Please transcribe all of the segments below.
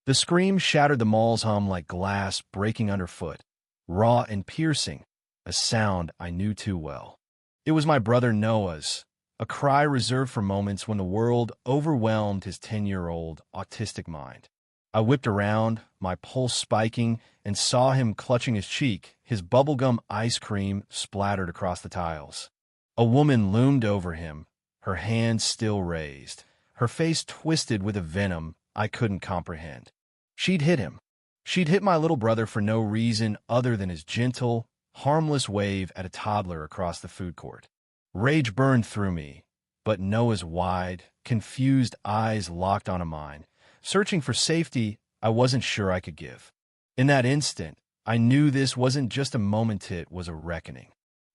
The scream shattered the mall's hum like glass breaking underfoot, raw and piercing, a sound I knew too well. It was my brother Noah's, a cry reserved for moments when the world overwhelmed his 10-year-old autistic mind. I whipped around, my pulse spiking, and saw him clutching his cheek, his bubblegum ice cream splattered across the tiles. A woman loomed over him, her hands still raised, her face twisted with a venom I couldn't comprehend. She'd hit him. She'd hit my little brother for no reason other than his gentle, harmless wave at a toddler across the food court. Rage burned through me, but Noah's wide, confused eyes locked onto mine, searching for safety I wasn't sure I could give. In that instant, I knew this wasn't just a moment, it was a reckoning.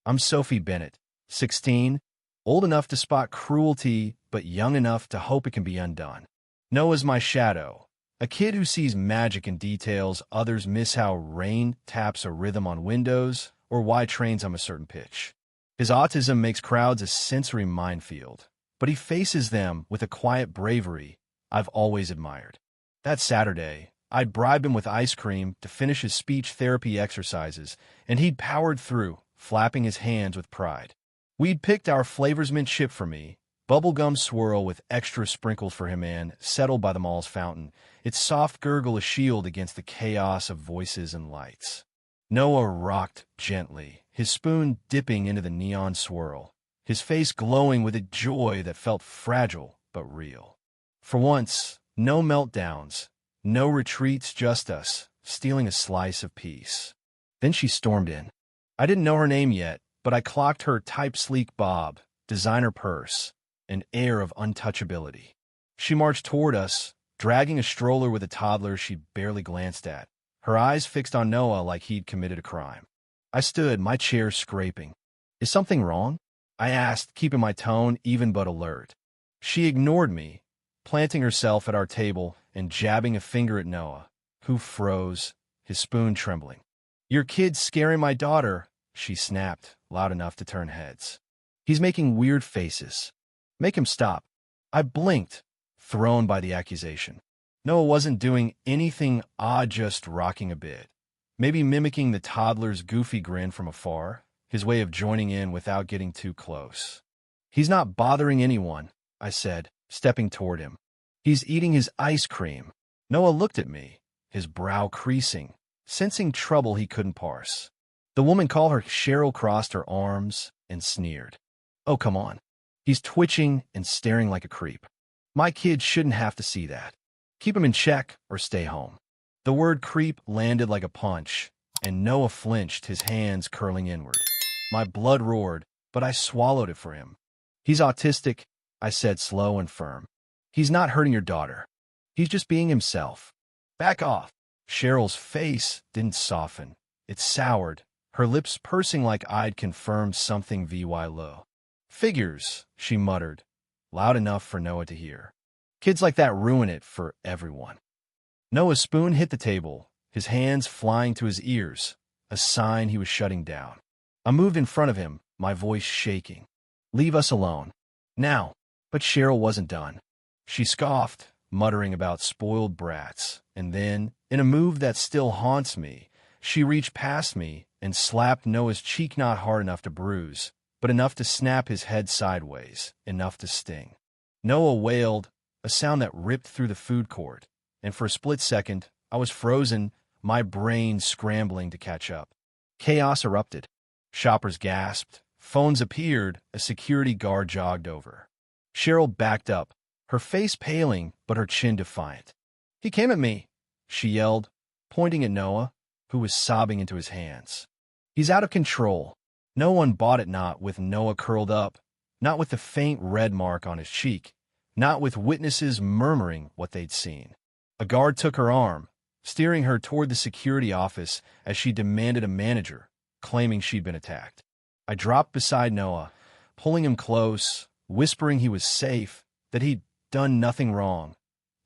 I'm Sophie Bennett, 16, old enough to spot cruelty, but young enough to hope it can be undone. Noah's my shadow, a kid who sees magic in details others miss, how rain taps a rhythm on windows or why trains on a certain pitch. His autism makes crowds a sensory minefield, but he faces them with a quiet bravery I've always admired. That Saturday, I'd bribed him with ice cream to finish his speech therapy exercises, and he'd powered through, flapping his hands with pride. We'd picked our flavors mint chip for me, bubblegum swirl with extra sprinkles for him, and settled by the mall's fountain, its soft gurgle a shield against the chaos of voices and lights. Noah rocked gently, his spoon dipping into the neon swirl, his face glowing with a joy that felt fragile but real. For once, no meltdowns, no retreats, just us, stealing a slice of peace. Then she stormed in. I didn't know her name yet, but I clocked her type sleek bob, designer purse, an air of untouchability. She marched toward us, dragging a stroller with a toddler she barely glanced at, her eyes fixed on Noah like he'd committed a crime. I stood, my chair scraping. Is something wrong? I asked, keeping my tone even but alert. She ignored me, planting herself at our table and jabbing a finger at Noah, who froze, his spoon trembling. Your kid's scaring my daughter, she snapped, loud enough to turn heads. He's making weird faces. Make him stop. I blinked, thrown by the accusation. Noah wasn't doing anything odd, just rocking a bit. Maybe mimicking the toddler's goofy grin from afar, his way of joining in without getting too close. He's not bothering anyone, I said, stepping toward him. He's eating his ice cream. Noah looked at me, his brow creasing, sensing trouble he couldn't parse. The woman called her Cheryl crossed her arms and sneered. Oh, come on. He's twitching and staring like a creep. My kid shouldn't have to see that. Keep him in check or stay home. The word creep landed like a punch, and Noah flinched, his hands curling inward. My blood roared, but I swallowed it for him. He's autistic, I said, slow and firm. He's not hurting your daughter. He's just being himself. Back off. Cheryl's face didn't soften. It soured, her lips pursing like I'd confirmed something VY low. Figures, she muttered, loud enough for Noah to hear. Kids like that ruin it for everyone. Noah's spoon hit the table, his hands flying to his ears, a sign he was shutting down. I moved in front of him, my voice shaking. Leave us alone. Now. But Cheryl wasn't done. She scoffed, muttering about spoiled brats, and then, in a move that still haunts me, she reached past me and slapped Noah's cheek, not hard enough to bruise, but enough to snap his head sideways, enough to sting. Noah wailed, a sound that ripped through the food court, and for a split second, I was frozen, my brain scrambling to catch up. Chaos erupted. Shoppers gasped, phones appeared, a security guard jogged over. Cheryl backed up, her face paling but her chin defiant. He came at me, she yelled, pointing at Noah, who was sobbing into his hands. He's out of control. No one bought it, not with Noah curled up, not with the faint red mark on his cheek, not with witnesses murmuring what they'd seen. A guard took her arm, steering her toward the security office as she demanded a manager, claiming she'd been attacked. I dropped beside Noah, pulling him close, whispering he was safe, that he'd done nothing wrong,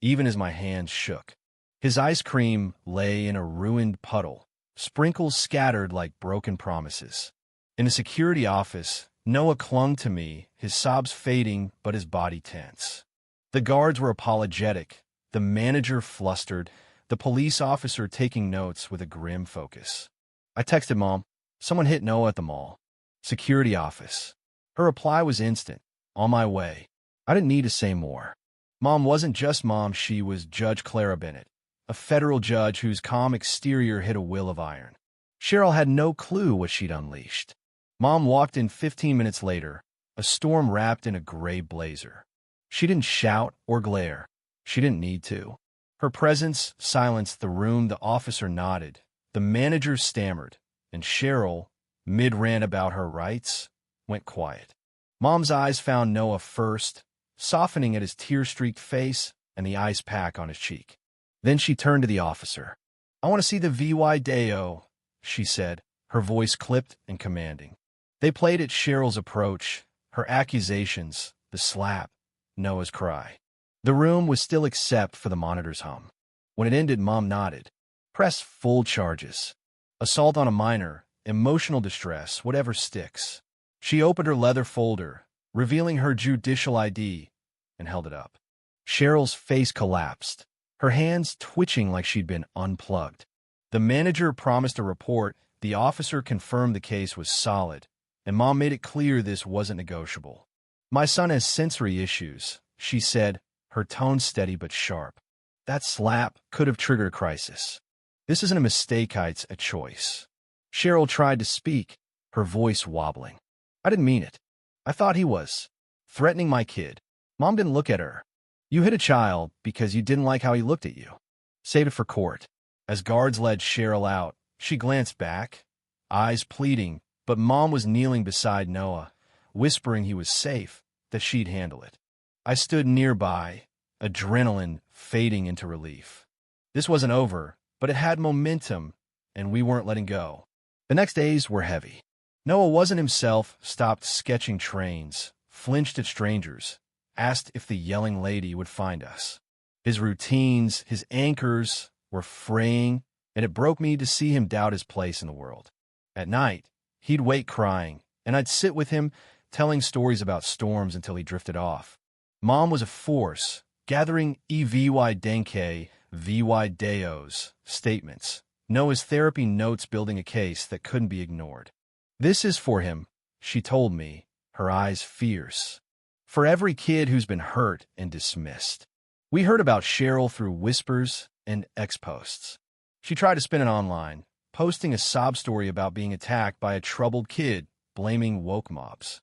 even as my hands shook. His ice cream lay in a ruined puddle, sprinkles scattered like broken promises. In the security office, Noah clung to me, his sobs fading but his body tense. The guards were apologetic, the manager flustered, the police officer taking notes with a grim focus. I texted Mom. Someone hit Noah at the mall. Security office. Her reply was instant. On my way. I didn't need to say more. Mom wasn't just Mom, she was Judge Clara Bennett, a federal judge whose calm exterior hid a will of iron. Cheryl had no clue what she'd unleashed. Mom walked in 15 minutes later, a storm wrapped in a gray blazer. She didn't shout or glare. She didn't need to. Her presence silenced the room. The officer nodded. The manager stammered, and Cheryl, mid-rant about her rights, went quiet. Mom's eyes found Noah first, softening at his tear-streaked face and the ice pack on his cheek. Then she turned to the officer. "I want to see the video," she said, her voice clipped and commanding. They played at Cheryl's approach, her accusations, the slap, Noah's cry. The room was still except for the monitor's hum. When it ended, Mom nodded. Press full charges. Assault on a minor, emotional distress, whatever sticks. She opened her leather folder, revealing her judicial ID, and held it up. Cheryl's face collapsed, her hands twitching like she'd been unplugged. The manager promised a report, the officer confirmed the case was solid, and Mom made it clear this wasn't negotiable. "My son has sensory issues," she said, her tone steady but sharp. That slap could have triggered a crisis. "This isn't a mistake, it's a choice." Cheryl tried to speak, her voice wobbling. "I didn't mean it. I thought he was threatening my kid." Mom didn't look at her. "You hit a child because you didn't like how he looked at you. Save it for court." As guards led Cheryl out, she glanced back, eyes pleading, but Mom was kneeling beside Noah, whispering he was safe, that she'd handle it. I stood nearby, adrenaline fading into relief. This wasn't over, but it had momentum, and we weren't letting go. The next days were heavy. Noah wasn't himself, stopped sketching trains, flinched at strangers, asked if the yelling lady would find us. His routines, his anchors, were fraying, and it broke me to see him doubt his place in the world. At night, he'd wake crying, and I'd sit with him, telling stories about storms until he drifted off. Mom was a force, gathering EVY Denke, VY Deos statements, Noah's therapy notes, building a case that couldn't be ignored. "This is for him," she told me, her eyes fierce. "For every kid who's been hurt and dismissed." We heard about Cheryl through whispers and ex-posts. She tried to spin it online, posting a sob story about being attacked by a troubled kid, blaming woke mobs.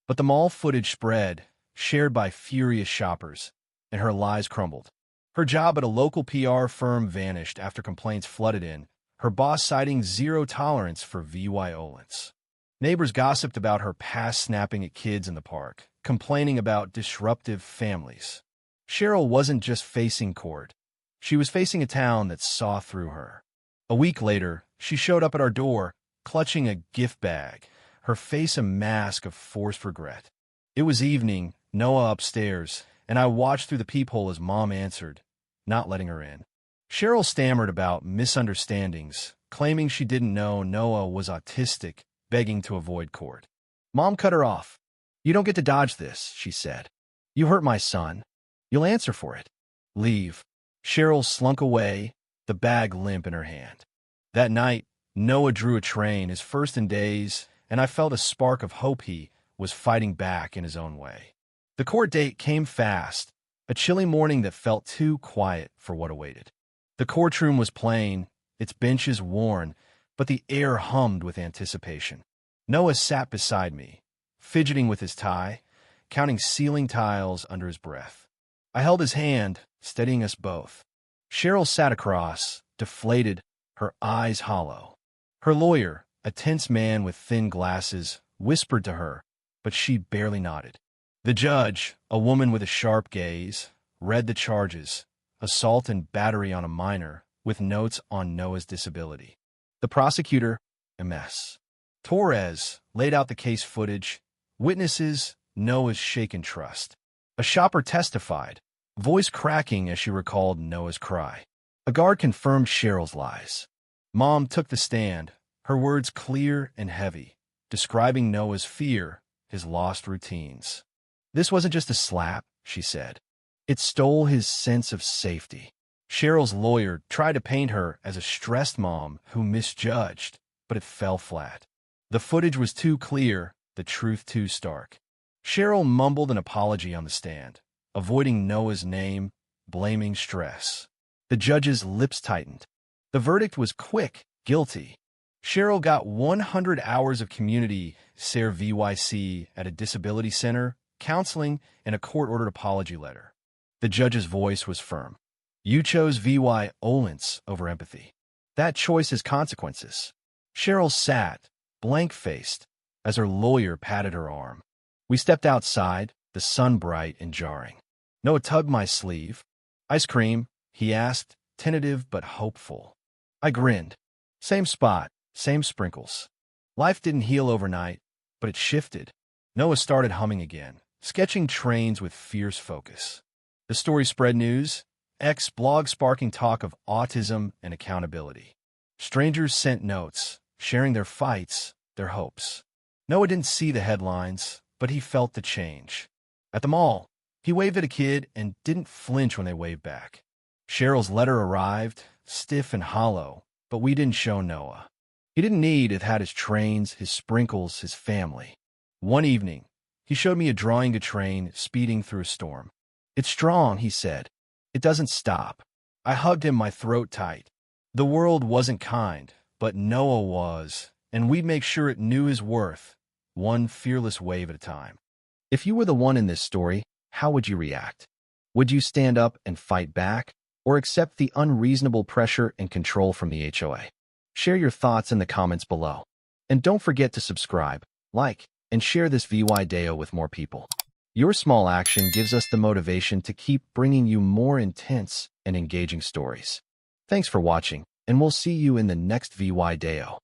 But the mall footage spread, shared by furious shoppers, and her lies crumbled. Her job at a local PR firm vanished after complaints flooded in, her boss citing zero tolerance for violence. Neighbors gossiped about her past snapping at kids in the park, complaining about disruptive families. Cheryl wasn't just facing court. She was facing a town that saw through her. A week later, she showed up at our door, clutching a gift bag, her face a mask of forced regret. It was evening, Noah upstairs, and I watched through the peephole as Mom answered, not letting her in. Cheryl stammered about misunderstandings, claiming she didn't know Noah was autistic, begging to avoid court. Mom cut her off. "You don't get to dodge this," she said. "You hurt my son. You'll answer for it. Leave." Cheryl slunk away, the bag limp in her hand. That night, Noah drew a train, his first in days, and I felt a spark of hope he was fighting back in his own way. The court date came fast, a chilly morning that felt too quiet for what awaited. The courtroom was plain, its benches worn, but the air hummed with anticipation. Noah sat beside me, fidgeting with his tie, counting ceiling tiles under his breath. I held his hand, steadying us both. Cheryl sat across, deflated, her eyes hollow. Her lawyer, a tense man with thin glasses, whispered to her, but she barely nodded. The judge, a woman with a sharp gaze, read the charges, assault and battery on a minor, with notes on Noah's disability. The prosecutor, MS. Torres, laid out the case footage, witnesses, Noah's shaken trust. A shopper testified, voice cracking as she recalled Noah's cry. A guard confirmed Cheryl's lies. Mom took the stand, her words clear and heavy, describing Noah's fear, his lost routines. "This wasn't just a slap," she said. "It stole his sense of safety." Cheryl's lawyer tried to paint her as a stressed mom who misjudged, but it fell flat. The footage was too clear, the truth too stark. Cheryl mumbled an apology on the stand, avoiding Noah's name, blaming stress. The judge's lips tightened. The verdict was quick, guilty. Cheryl got 100 hours of community service at a disability center, counseling, and a court-ordered apology letter. The judge's voice was firm. You chose violence over empathy. That choice has consequences. Cheryl sat, blank-faced, as her lawyer patted her arm. We stepped outside, the sun bright and jarring. Noah tugged my sleeve. Ice cream, he asked, tentative but hopeful. I grinned. Same spot, same sprinkles. Life didn't heal overnight, but it shifted. Noah started humming again, sketching trains with fierce focus. The story spread news, blog sparking talk of autism and accountability. Strangers sent notes, sharing their fights, their hopes. Noah didn't see the headlines, but he felt the change. At the mall, he waved at a kid and didn't flinch when they waved back. Cheryl's letter arrived, stiff and hollow, but we didn't show Noah. He didn't need it had his trains, his sprinkles, his family. One evening, he showed me a drawing of a train speeding through a storm. It's strong, he said. It doesn't stop. I hugged him, my throat tight. The world wasn't kind, but Noah was, and we'd make sure it knew his worth, one fearless wave at a time. If you were the one in this story, how would you react? Would you stand up and fight back, or accept the unreasonable pressure and control from the HOA? Share your thoughts in the comments below. And don't forget to subscribe, like, and share this video with more people. Your small action gives us the motivation to keep bringing you more intense and engaging stories. Thanks for watching, and we'll see you in the next video.